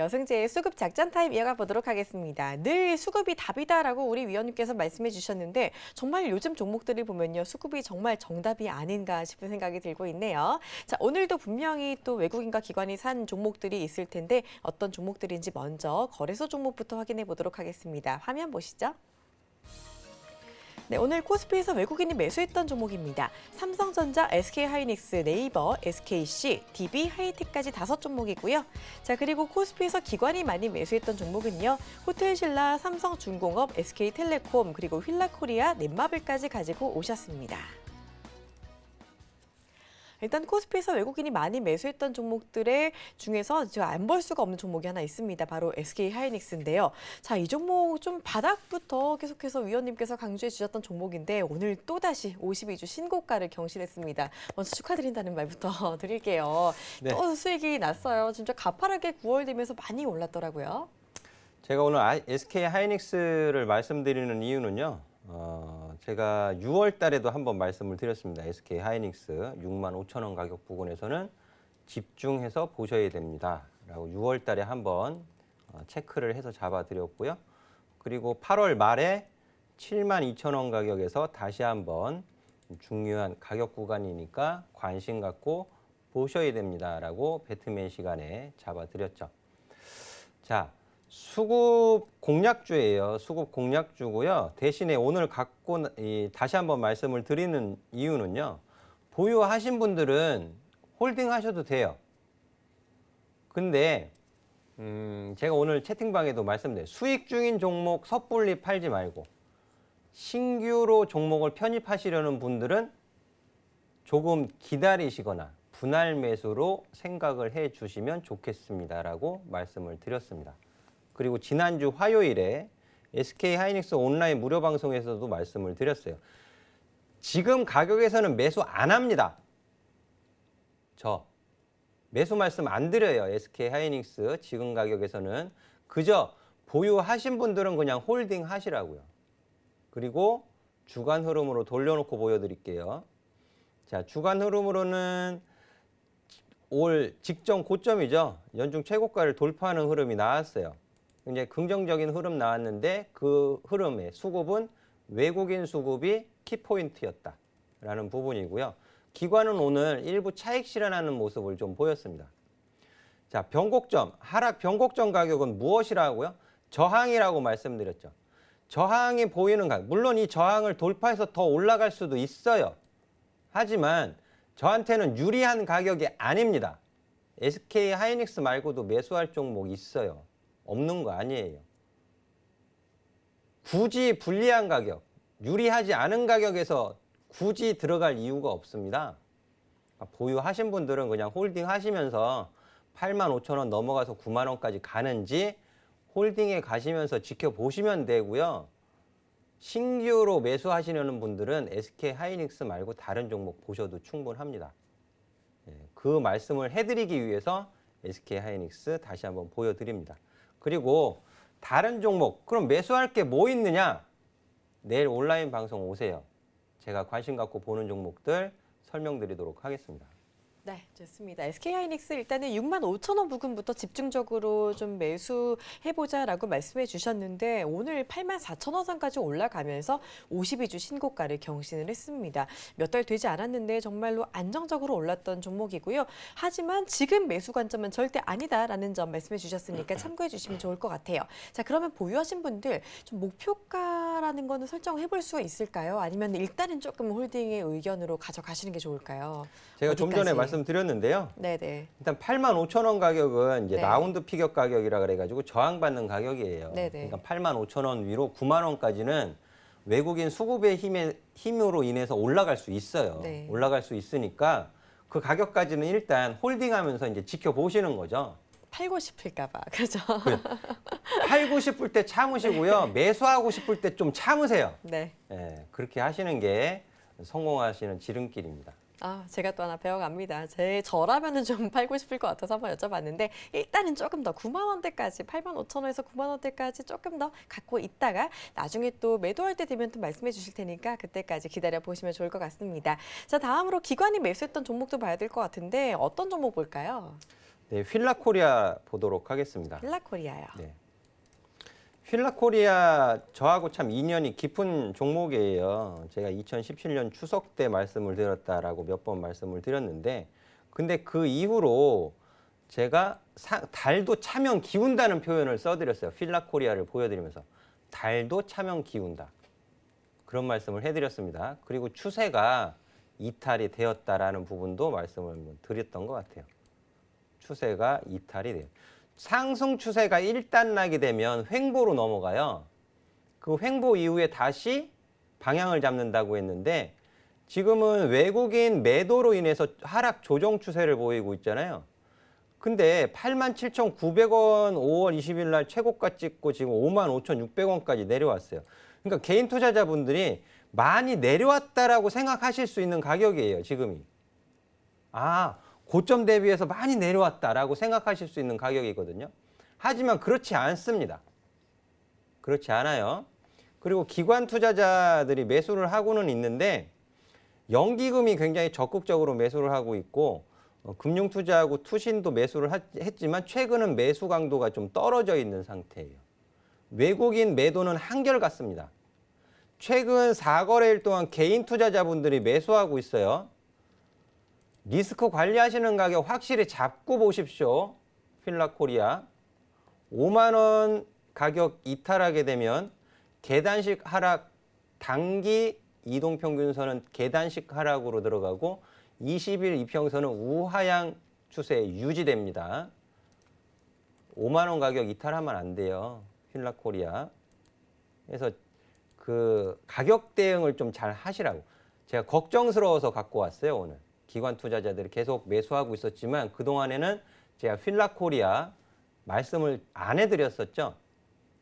여승재의 수급 작전 타임 이어가 보도록 하겠습니다. 늘 수급이 답이다라고 우리 위원님께서 말씀해 주셨는데 정말 요즘 종목들을 보면요. 수급이 정말 정답이 아닌가 싶은 생각이 들고 있네요. 자, 오늘도 분명히 또 외국인과 기관이 산 종목들이 있을 텐데 어떤 종목들인지 먼저 거래소 종목부터 확인해 보도록 하겠습니다. 화면 보시죠. 네, 오늘 코스피에서 외국인이 매수했던 종목입니다. 삼성전자, SK하이닉스, 네이버, SKC, DB, 하이텍까지 5종목이고요. 자, 그리고 코스피에서 기관이 많이 매수했던 종목은요. 호텔신라, 삼성중공업, SK텔레콤, 그리고 휠라코리아, 넷마블까지 가지고 오셨습니다. 일단 코스피에서 외국인이 많이 매수했던 종목들의 중에서 제가 안 볼 수가 없는 종목이 하나 있습니다. 바로 SK하이닉스인데요. 자, 이 종목 좀 바닥부터 계속해서 위원님께서 강조해 주셨던 종목인데 오늘 또다시 52주 신고가를 경신했습니다. 먼저 축하드린다는 말부터 드릴게요. 네. 또 수익이 났어요. 진짜 가파르게 9월 되면서 많이 올랐더라고요. 제가 오늘 SK하이닉스를 말씀드리는 이유는요. 제가 6월 달에도 한번 말씀을 드렸습니다. SK하이닉스 65,000원 가격 부근에서는 집중해서 보셔야 됩니다. 라고 6월 달에 한번 체크를 해서 잡아드렸고요. 그리고 8월 말에 72,000원 가격에서 다시 한번 중요한 가격 구간이니까 관심 갖고 보셔야 됩니다. 라고 배트맨 시간에 잡아드렸죠. 자. 수급 공략주예요. 수급 공략주고요. 대신에 오늘 다시 한번 말씀을 드리는 이유는요. 보유하신 분들은 홀딩 하셔도 돼요. 근데 제가 오늘 채팅방에도 말씀드려요. 수익 중인 종목 섣불리 팔지 말고 신규로 종목을 편입하시려는 분들은 조금 기다리시거나 분할 매수로 생각을 해 주시면 좋겠습니다라고 말씀을 드렸습니다. 그리고 지난주 화요일에 SK하이닉스 온라인 무료 방송에서도 말씀을 드렸어요. 지금 가격에서는 매수 안 합니다. 저 매수 말씀 안 드려요. SK하이닉스 지금 가격에서는 그저 보유하신 분들은 그냥 홀딩 하시라고요. 그리고 주간 흐름으로 돌려놓고 보여드릴게요. 자, 주간 흐름으로는 올 직전 고점이죠. 연중 최고가를 돌파하는 흐름이 나왔어요. 이제 긍정적인 흐름 나왔는데 그 흐름의 수급은 외국인 수급이 키포인트였다라는 부분이고요. 기관은 오늘 일부 차익 실현하는 모습을 좀 보였습니다. 자, 변곡점, 하락 변곡점 가격은 무엇이라고요? 저항이라고 말씀드렸죠. 저항이 보이는 가격, 물론 이 저항을 돌파해서 더 올라갈 수도 있어요. 하지만 저한테는 유리한 가격이 아닙니다. SK하이닉스 말고도 매수할 종목이 있어요. 없는 거 아니에요. 굳이 불리한 가격, 유리하지 않은 가격에서 굳이 들어갈 이유가 없습니다. 보유하신 분들은 그냥 홀딩 하시면서 85,000원 넘어가서 90,000원까지 가는지 홀딩에 가시면서 지켜보시면 되고요. 신규로 매수하시려는 분들은 SK하이닉스 말고 다른 종목 보셔도 충분합니다. 그 말씀을 해드리기 위해서 SK하이닉스 다시 한번 보여드립니다. 그리고 다른 종목, 그럼 매수할 게 뭐 있느냐? 내일 온라인 방송 오세요. 제가 관심 갖고 보는 종목들 설명드리도록 하겠습니다. 네, 좋습니다. SK하이닉스 일단은 65,000원 부근부터 집중적으로 좀 매수해보자라고 말씀해 주셨는데 오늘 84,000원 선까지 올라가면서 52주 신고가를 경신을 했습니다. 몇 달 되지 않았는데 정말로 안정적으로 올랐던 종목이고요. 하지만 지금 매수 관점은 절대 아니다라는 점 말씀해 주셨으니까 참고해 주시면 좋을 것 같아요. 자, 그러면 보유하신 분들 좀 목표가라는 거는 설정해 볼 수가 있을까요? 아니면 일단은 조금 홀딩의 의견으로 가져가시는 게 좋을까요? 제가 좀 전에 말씀드렸는데요. 네네. 일단 85,000원 가격은 이제 네. 라운드 피격 가격이라 그래가지고 저항받는 가격이에요. 네네. 그러니까 85,000원 위로 90,000원까지는 외국인 수급의 힘으로 인해서 올라갈 수 있어요. 네. 올라갈 수 있으니까 그 가격까지는 일단 홀딩하면서 이제 지켜보시는 거죠. 팔고 싶을까 봐. 그렇죠? 팔고 싶을 때 참으시고요. 네. 매수하고 싶을 때 좀 참으세요. 네. 네, 그렇게 하시는 게 성공하시는 지름길입니다. 제가 또 하나 배워갑니다. 저라면은 좀 팔고 싶을 것 같아서 한번 여쭤봤는데 일단은 조금 더 90,000원대까지 85,000원에서 90,000원대까지 조금 더 갖고 있다가 나중에 또 매도할 때 되면 또 말씀해 주실 테니까 그때까지 기다려 보시면 좋을 것 같습니다. 자, 다음으로 기관이 매수했던 종목도 봐야 될 것 같은데 어떤 종목 볼까요? 네, 휠라코리아 보도록 하겠습니다. 힐라코리아요. 네. 휠라코리아 저하고 참 인연이 깊은 종목이에요. 제가 2017년 추석 때 말씀을 드렸다라고 몇 번 말씀을 드렸는데, 근데 그 이후로 제가 달도 차면 기운다는 표현을 써드렸어요. 휠라코리아를 보여드리면서 달도 차면 기운다, 그런 말씀을 해드렸습니다. 그리고 추세가 이탈이 되었다라는 부분도 말씀을 드렸던 것 같아요. 추세가 이탈이 돼요. 상승 추세가 1단 나게 되면 횡보로 넘어가요. 그 횡보 이후에 다시 방향을 잡는다고 했는데, 지금은 외국인 매도로 인해서 하락 조정 추세를 보이고 있잖아요. 근데 87,900원 5월 20일 날 최고가 찍고 지금 55,600원까지 내려왔어요. 그러니까 개인 투자자분들이 많이 내려왔다라고 생각하실 수 있는 가격이에요, 지금이. 아, 고점 대비해서 많이 내려왔다라고 생각하실 수 있는 가격이거든요. 하지만 그렇지 않습니다. 그렇지 않아요. 그리고 기관 투자자들이 매수를 하고는 있는데, 연기금이 굉장히 적극적으로 매수를 하고 있고, 금융투자하고 투신도 매수를 했지만 최근은 매수 강도가 좀 떨어져 있는 상태예요. 외국인 매도는 한결같습니다. 최근 4거래일 동안 개인 투자자분들이 매수하고 있어요. 리스크 관리하시는 가격 확실히 잡고 보십시오. 휠라코리아 5만 원 가격 이탈하게 되면 계단식 하락, 단기 이동평균선은 계단식 하락으로 들어가고 20일 이평선은 우하향 추세 유지됩니다. 5만 원 가격 이탈하면 안 돼요, 휠라코리아. 그래서 그 가격 대응을 좀 잘 하시라고 제가 걱정스러워서 갖고 왔어요. 오늘 기관 투자자들이 계속 매수하고 있었지만 그동안에는 제가 휠라코리아 말씀을 안 해드렸었죠.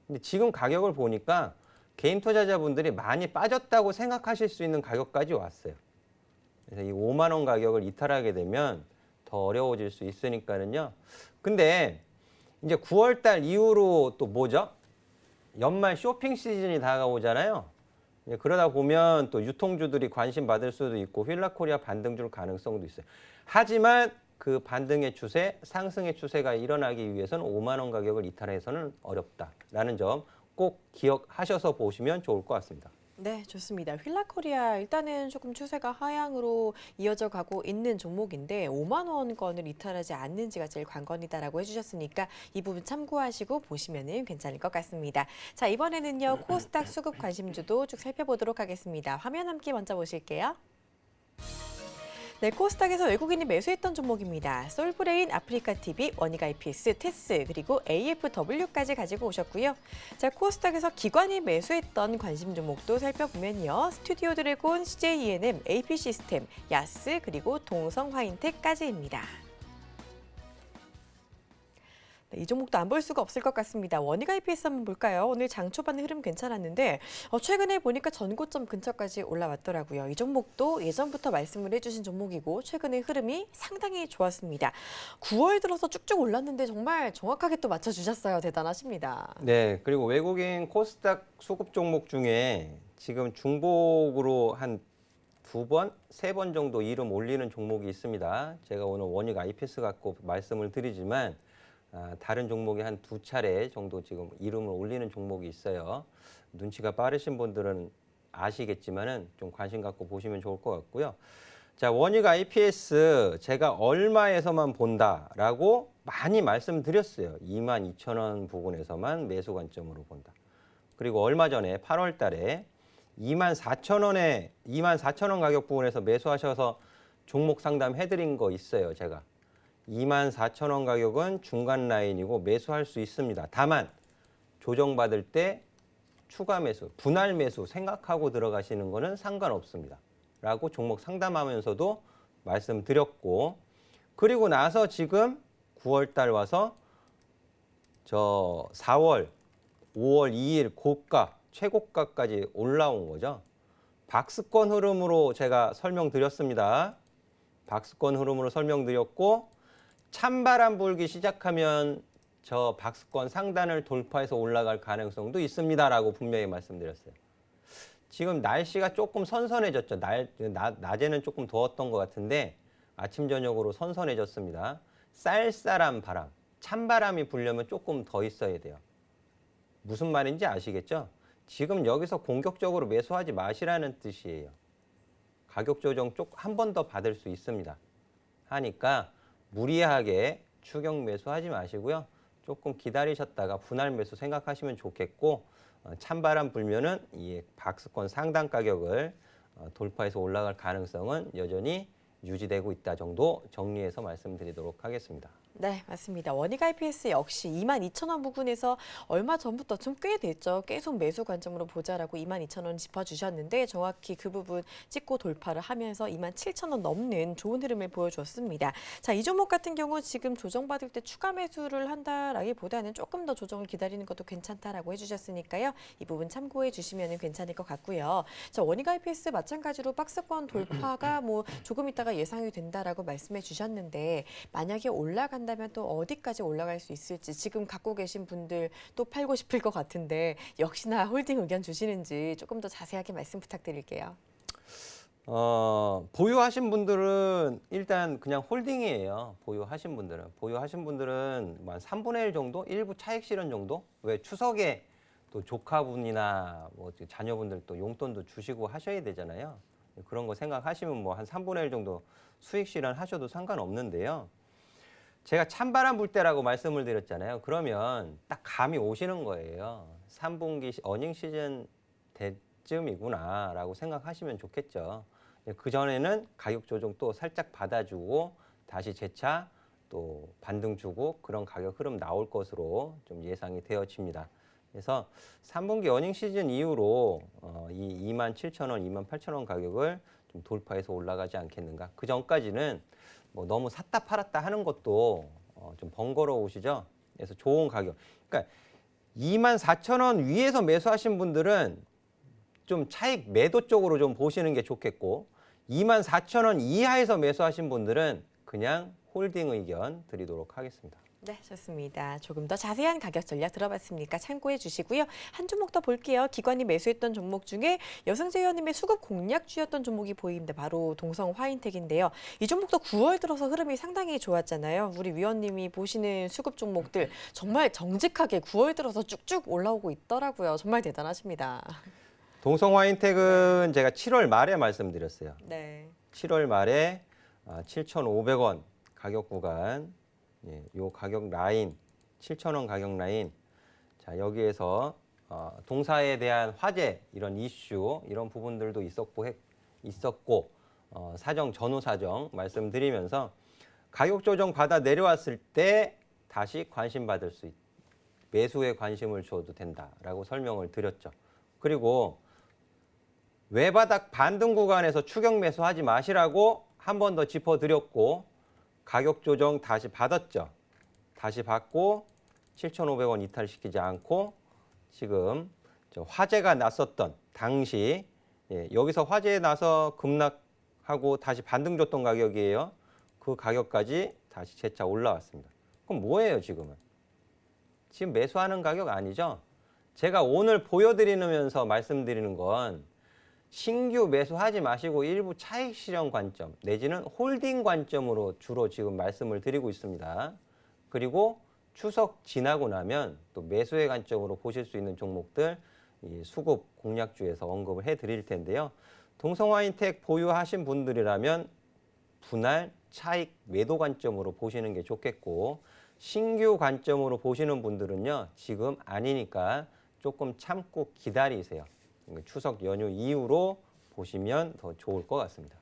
근데 지금 가격을 보니까 개인 투자자분들이 많이 빠졌다고 생각하실 수 있는 가격까지 왔어요. 그래서 이 5만 원 가격을 이탈하게 되면 더 어려워질 수 있으니까는요. 근데 이제 9월 달 이후로 또 뭐죠? 연말 쇼핑 시즌이 다가오잖아요. 그러다 보면 또 유통주들이 관심 받을 수도 있고 휠라코리아 반등 줄 가능성도 있어요. 하지만 그 반등의 추세, 상승의 추세가 일어나기 위해서는 5만 원 가격을 이탈해서는 어렵다라는 점 꼭 기억하셔서 보시면 좋을 것 같습니다. 네, 좋습니다. 휠라코리아 일단은 조금 추세가 하향으로 이어져 가고 있는 종목인데 5만 원권을 이탈하지 않는지가 제일 관건이다라고 해주셨으니까 이 부분 참고하시고 보시면은 괜찮을 것 같습니다. 자, 이번에는요 코스닥 수급 관심주도 쭉 살펴보도록 하겠습니다. 화면 함께 먼저 보실게요. 네, 코스닥에서 외국인이 매수했던 종목입니다. 솔브레인, 아프리카TV, 원익 IPS, 테스, 그리고 AFW까지 가지고 오셨고요. 자, 코스닥에서 기관이 매수했던 관심 종목도 살펴보면요. 스튜디오 드래곤, CJENM, AP시스템, 야스, 그리고 동성화인텍까지입니다. 네, 이 종목도 안 볼 수가 없을 것 같습니다. 원익 IPS 한번 볼까요? 오늘 장 초반의 흐름 괜찮았는데 최근에 보니까 전고점 근처까지 올라왔더라고요. 이 종목도 예전부터 말씀을 해주신 종목이고 최근의 흐름이 상당히 좋았습니다. 9월 들어서 쭉쭉 올랐는데 정말 정확하게 또 맞춰주셨어요. 대단하십니다. 네, 그리고 외국인 코스닥 수급 종목 중에 지금 중복으로 한 2번, 3번 정도 이름 올리는 종목이 있습니다. 제가 오늘 원익 IPS 갖고 말씀을 드리지만 다른 종목이 한 2차례 정도 지금 이름을 올리는 종목이 있어요. 눈치가 빠르신 분들은 아시겠지만은 좀 관심 갖고 보시면 좋을 것 같고요. 자, 원익 IPS 제가 얼마에서만 본다라고 많이 말씀드렸어요. 22,000원 부근에서만 매수 관점으로 본다. 그리고 얼마 전에 8월 달에 24,000원에 24,000원 가격 부근에서 매수하셔서 종목 상담 해드린 거 있어요, 제가. 24,000원 가격은 중간 라인이고 매수할 수 있습니다. 다만 조정받을 때 추가 매수, 분할 매수 생각하고 들어가시는 거는 상관없습니다. 라고 종목 상담하면서도 말씀드렸고, 그리고 나서 지금 9월 달 와서 저 4월, 5월 2일 고가, 최고가까지 올라온 거죠. 박스권 흐름으로 제가 설명드렸습니다. 박스권 흐름으로 설명드렸고, 찬바람 불기 시작하면 저 박스권 상단을 돌파해서 올라갈 가능성도 있습니다라고 분명히 말씀드렸어요. 지금 날씨가 조금 선선해졌죠. 낮에는 조금 더웠던 것 같은데 아침 저녁으로 선선해졌습니다. 쌀쌀한 바람, 찬바람이 불려면 조금 더 있어야 돼요. 무슨 말인지 아시겠죠? 지금 여기서 공격적으로 매수하지 마시라는 뜻이에요. 가격 조정 한 번 더 받을 수 있습니다. 하니까 무리하게 추격 매수하지 마시고요. 조금 기다리셨다가 분할 매수 생각하시면 좋겠고, 찬바람 불면은 이 박스권 상단 가격을 돌파해서 올라갈 가능성은 여전히 유지되고 있다 정도 정리해서 말씀드리도록 하겠습니다. 네, 맞습니다. 원익 IPS 역시 22,000원 부근에서 얼마 전부터 좀 꽤 됐죠. 계속 매수 관점으로 보자라고 22,000원 짚어주셨는데 정확히 그 부분 찍고 돌파를 하면서 27,000원 넘는 좋은 흐름을 보여줬습니다. 자, 이 종목 같은 경우 지금 조정받을 때 추가 매수를 한다라기보다는 조금 더 조정을 기다리는 것도 괜찮다라고 해주셨으니까요. 이 부분 참고해 주시면 괜찮을 것 같고요. 자, 원익 IPS 마찬가지로 박스권 돌파가 뭐 조금 있다가 예상이 된다라고 말씀해 주셨는데 만약에 올라간다면 또 어디까지 올라갈 수 있을지 지금 갖고 계신 분들 또 팔고 싶을 것 같은데 역시나 홀딩 의견 주시는지 조금 더 자세하게 말씀 부탁드릴게요. 보유하신 분들은 일단 그냥 홀딩이에요. 보유하신 분들은 한 3분의 1 정도, 일부 차익 실현 정도. 왜 추석에 또 조카분이나 뭐 자녀분들 또 용돈도 주시고 하셔야 되잖아요. 그런 거 생각하시면 뭐 한 3분의 1 정도 수익 실현 하셔도 상관없는데요. 제가 찬바람 불 때라고 말씀을 드렸잖아요. 그러면 딱 감이 오시는 거예요. 3분기 어닝 시즌 때쯤이구나라고 생각하시면 좋겠죠. 그전에는 가격 조정 또 살짝 받아주고 다시 재차 또 반등 주고 그런 가격 흐름 나올 것으로 좀 예상이 되어집니다. 그래서 3분기 어닝 시즌 이후로 이 27,000원, 28,000원 가격을 좀 돌파해서 올라가지 않겠는가. 그 전까지는 뭐 너무 샀다 팔았다 하는 것도 좀 번거로우시죠. 그래서 좋은 가격. 그러니까 24,000원 위에서 매수하신 분들은 좀 차익 매도 쪽으로 좀 보시는 게 좋겠고 24,000원 이하에서 매수하신 분들은 그냥 홀딩 의견 드리도록 하겠습니다. 네, 좋습니다. 조금 더 자세한 가격 전략 들어봤으니까 참고해 주시고요. 한 종목 더 볼게요. 기관이 매수했던 종목 중에 여승재 의원님의 수급 공략주였던 종목이 보입니다. 바로 동성 화인텍인데요. 이 종목도 9월 들어서 흐름이 상당히 좋았잖아요. 우리 위원님이 보시는 수급 종목들 정말 정직하게 9월 들어서 쭉쭉 올라오고 있더라고요. 정말 대단하십니다. 동성 화인텍은 제가 7월 말에 말씀드렸어요. 네. 7월 말에 7,500원 가격 구간, 예, 요 가격 라인, 7,000원 가격 라인. 자, 여기에서 동사에 대한 화제, 이런 이슈, 이런 부분들도 있었고 사정, 전후 사정 말씀드리면서 가격 조정 받아 내려왔을 때 다시 관심 받을 수 매수에 관심을 줘도 된다라고 설명을 드렸죠. 그리고 외바닥 반등 구간에서 추격 매수하지 마시라고 한 번 더 짚어드렸고 가격 조정 다시 받았죠. 다시 받고 7,500원 이탈시키지 않고 지금 화재가 났었던 당시 여기서 화재에 나서 급락하고 다시 반등 줬던 가격이에요. 그 가격까지 다시 재차 올라왔습니다. 그럼 뭐예요 지금은? 지금 매수하는 가격 아니죠? 제가 오늘 보여드리면서 말씀드리는 건 신규 매수하지 마시고 일부 차익 실현 관점 내지는 홀딩 관점으로 주로 지금 말씀을 드리고 있습니다. 그리고 추석 지나고 나면 또 매수의 관점으로 보실 수 있는 종목들 이 수급 공략주에서 언급을 해드릴 텐데요. 동성화인텍 보유하신 분들이라면 분할 차익 매도 관점으로 보시는 게 좋겠고 신규 관점으로 보시는 분들은요. 지금 아니니까 조금 참고 기다리세요. 추석 연휴 이후로 보시면 더 좋을 것 같습니다.